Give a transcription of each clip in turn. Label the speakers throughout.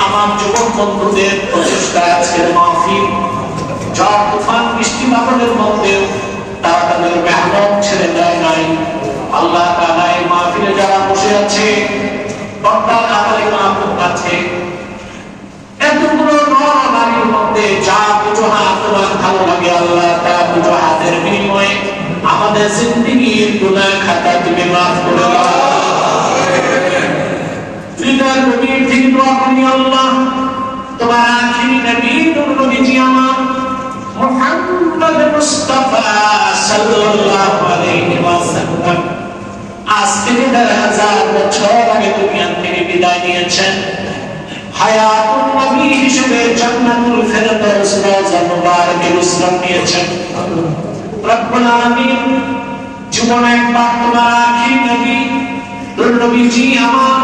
Speaker 1: আমার যুবক বন্ধুদের প্রচেষ্টায় আজকের মাহফিল ঝড় তুফান বৃষ্টি বাদলের মধ্যেও তারা তাদের মেহনত ছেড়ে দেয় নাই। আল্লাহ তাআলা এই মাহফিলে যারা বসে আছে বক্তার আদালে মাহফিল আছে এতগুলো নর নারীর মধ্যে যা কিছু হাত তোমার ভালো লাগে আল্লাহ তা কিছু হাতের বিনিময়ে আমাদের জিন্দেগির গুনাহ খাতা তুমি মাফ করে দাও। হৃদয়ের গভীর থেকে দোয়া করি আল্লাহ তোমার আখিরি নবী নূর নবীজি আমার মুহাম্মদ মুস্তাফা সাল্লাল্লাহু আলাইহি ওয়াসাল্লাম আজ থেকে 1000 বছর আগে দুনিয়া থেকে বিদায় নিয়েছেন। হায়াতুন নবী হিসেবে জান্নাতুল ফেরদৌস রওজা মুবারকে বিশ্রাম নিয়েছেন। রব্বুল আলামিন জীবনে একবার তোমার আখিরি নবী নূর নবীজি আমার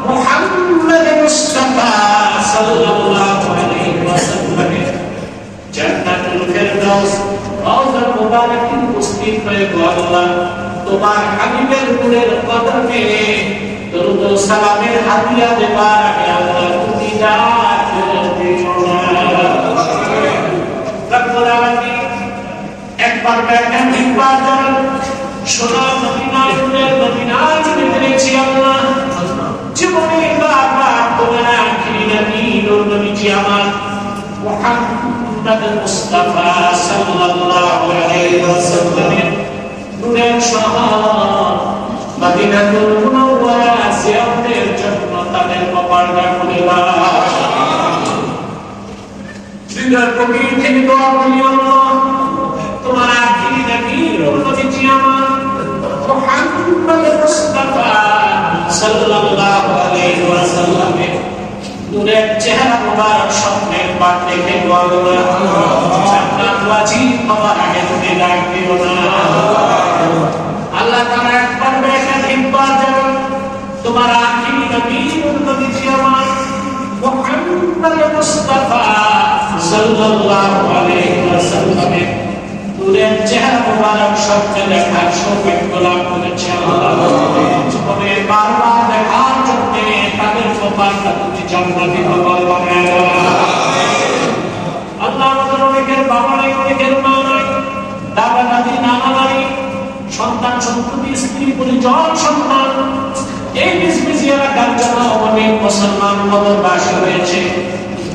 Speaker 1: মুহাম্মদ মুস্তাফা সাল্লাল্লাহু আলাইহি ওয়াসাল্লাম জান্নাতুল ফেরদৌস রওজা মুবারকে উপস্থিত হয়ে আল্লাহ তোমার হাবিবের নূরের কদমে দরুদ ও সালামের হাদিয়া দেবার আগে আল্লাহ তুমি দান করে দিও না। রব্বুল আলামিন একবার দেখেন একবার জান সোনা মদিনার মদিনায় পেয়েছি আল্লাহ জীবনে বারবার তোমার আখিরি নবী নূর নবীজি আমার মুহাম্মদ মুস্তাফা সাল্লাল্লাহু আলাইহি ওয়াসাল্লামের নূরের শহর মদিনাতুল মুনাওয়ারা জিয়ারতের জন্য তাদের কপালটা খুলে দাও। হৃদয়ের গভীর থেকে দোয়া করি আল্লাহ তোমার আখিরি নবী নূর নবীজি আমার মুহাম্মদ মুস্তাফা সাল্লাল্লাহু আলাইহি ওয়াসাল্লামের নূরের চেহারা মুবারক স্বপ্নের পাক দেখে দোয়া করি জান্নাত ওয়াজিব হওয়ার আগে তুমি ডাক দিও না। আল্লাহ তাআলা একবার দেখেন একবার জানেন তোমার আখিরি নবী নূর নবীজি আমার মুহাম্মদ মুস্তাফা সাল্লাল্লাহু আলাইহি ওয়াসাল্লামের নূরের চেহারা মুবারক স্বপ্নে দেখার সৌভাগ্য লাভ করেছে আল্লাহ জীবনে বারবার দেখার জন্য তাদের কপালটা তুমি জান্নাতি কপাল বানায় দাও। আল্লাহ আমাদের অনেকের বাবা নাই অনেকের মা নাই দাদা দাদি নানা নানি সন্তান সন্ততি স্ত্রী পরিজন সন্তান এই নিজ এলাকার জন্য অনেক মুসলমান কবরবাসী হয়েছে।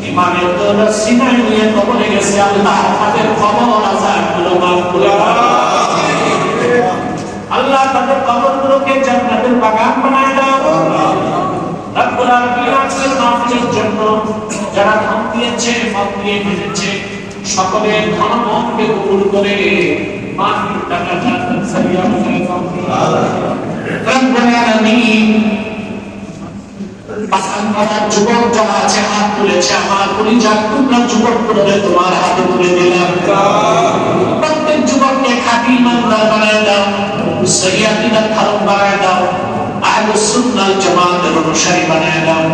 Speaker 1: ইমানের দৌলত সিনাই নিয়ে কবরে গেছে আল্লাহ তাদের কবর আযাবগুলো মাফ করে দাও। আল্লাহ তাদের কবরগুলোকে জান্নাতের বাগান বানায় দাও। রব্বুল আলামিন আজকের মাহফিলের জন্য যারা ধন দিয়েছে মত দিয়ে ভেজেছে সকলের ধন মনকে কবুল করে মাহফিল টাকা জান্নাত সারিয়া করে দাও। রব্বুল আলামিন পাঁচ হাজার যুবক যারা আছে হাত তুলেছে আমার পরিচার টুকরা যুবক করে তোমার হাতে তুলে দিলাম। প্রত্যেক যুবককে খাঁটি ইমানদার বানায় দাও সহিয়াতিদার ধারক বানায় দাও আহলুস সুন্নাহ জামাতের অনুসারী বানায় দাও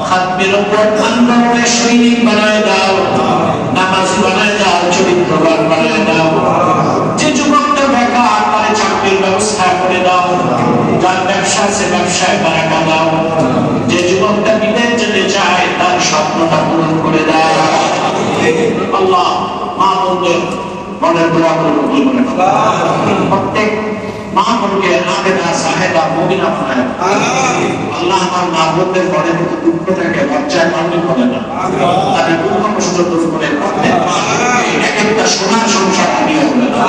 Speaker 1: খাতমের উপর আন্দোলনের সৈনিক বানায় দাও নামাজি বানায় দাও চরিত্রবান বানায় দাও। যে যুবকটা বেকার তারে চাকরির ব্যবস্থা করে দাও যার ব্যবসা আছে ব্যবসায় বারাকা দাও। যে যুবকটা বিদেশ যেতে চায় তার স্বপ্নটা পূরণ করে দাও। আল্লাহ মা বোনদের মনের দোয়া কবুল করে প্রত্যেক মা বোনকে আবেদা সাহেদা মুমিনা বানায় আল্লাহ আমার মা বোনদের মনে মতো দুঃখ থাকে লজ্জায় মানবে করে না তাদের দুঃখ কষ্ট দূর করে প্রত্যেক এক একটা সোনার সংসার আনিয়ে বলে না।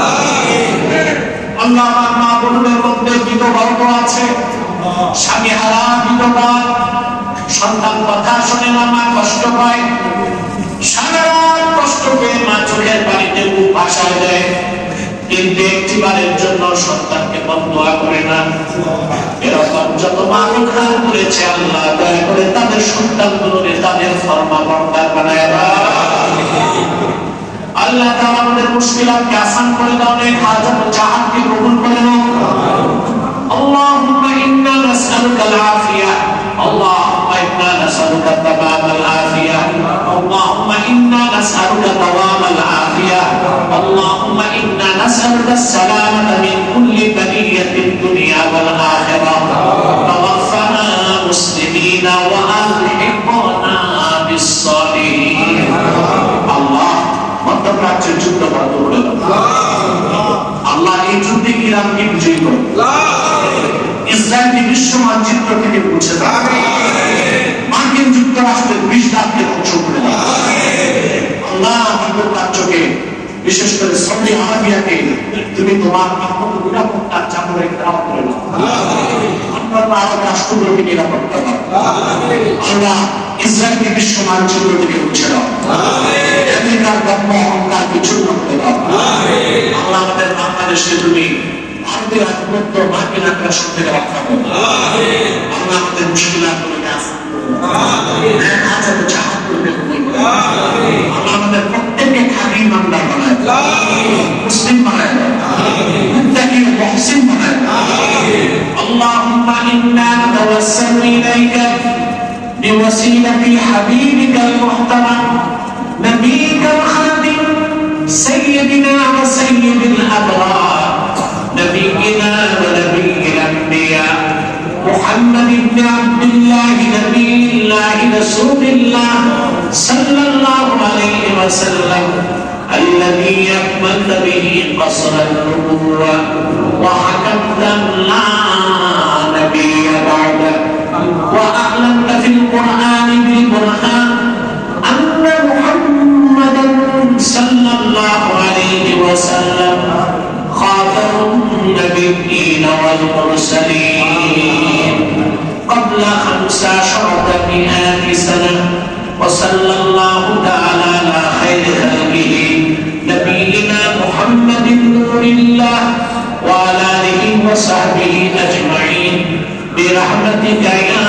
Speaker 1: আল্লাহ আমার মা বোনদের মধ্যে বিধবা আছে স্বামী হারা বিধবা সন্তান কথা শুনে না মা কষ্ট পায় সারা রাত কষ্ট পেয়ে মা চোখের পানিতে খুব ভাসায় দেয় কিন্তু একটিবারের জন্য সন্তানকে বদদোয়া করে না। এরকম যত মা বিধান করেছে আল্লাহ দয়া করে তাদের সন্তানগুলোকে তাদের ফরমাবরদার বানায় দাও। আল্লাহ তাআলা আমাদের মুশকিলাতকে আসান করে দাও নেক হাজাত চাহাতকে কবুল করে নাও। আল্লাহুম্মা ইন্না নাসআলুকাল আফিয়া اللهم إنا نسألك تمام العافية اللهم إنا نسألك دوام العافية اللهم إنا نسألك السلامة من كل بلية الدنيا والآخرة توفنا مسلمين وألحقنا মধ্যপ্রাচ্যের যুদ্ধ বন্ধ করে দাও। আল্লাহ এই যুদ্ধে ইরানকে বিজয়ী করো, ইসরায়েলকে বিশ্ব মানচিত্র থেকে মুছে দাও, মার্কিন যুক্তরাষ্ট্রের 20 লাখকে ধ্বংস করে দাও। আল্লাহ মধ্যপ্রাচ্যকে, বিশেষ করে সৌদি আরবিয়াকে তুমি তোমার নিরাপত্তার চাদরে ঘেরাও করে দাও। অন্যান্য আরব রাষ্ট্রগুলোকে নিরাপত্তা দাও। আল্লাহ ইসরায়েলকে বিশ্ব মানচিত্র থেকে মুছে দাও। আমেরিকার দম্ভ অহংকারকে চূর্ণ করে দাও। আল্লাহ আমাদের বাংলাদেশকে তুমি ভারতের আধিপত্য, মার্কিন আগ্রাসন থেকে রক্ষা করো। আল্লাহ আমাদের মুশকিলাতগুলোকে আসান করে দাও। হাজার জাহাজ করবে আল্লাহ আমাদের প্রত্যেককে খাঁটি ইমানদার বানায় দাও, মুসলিম বানায় দাও, মুত্তাকি ও মুহসিন বানায় দাও। আল্লাহুম্মা ইন্না নাতাওয়াসসালু ইলাইকা বিওয়াসিলাতি হাবিবিকাল মুহতারাম নবিয়িকাল খাদিম সাইয়্যিদিনা ওয়া সাইয়্যিদিল আবরার নবিয়িনা ওয়া নবিয়্যিল আমবিয়া محمد بن عبد الله نبي الله رسول الله صلى الله عليه وسلم الذي أكملت به قصر النبوة وحكمت لا نبي بعده وأعلنت في القرآن بالبرهان أن محمدا صلى الله عليه وسلم خاتم النبيين والمرسلين قبل 15 سنة وصلى الله تعالى على خير خلقه نبينا محمد نور الله وعلى آله وصحبه أجمعين برحمتك يا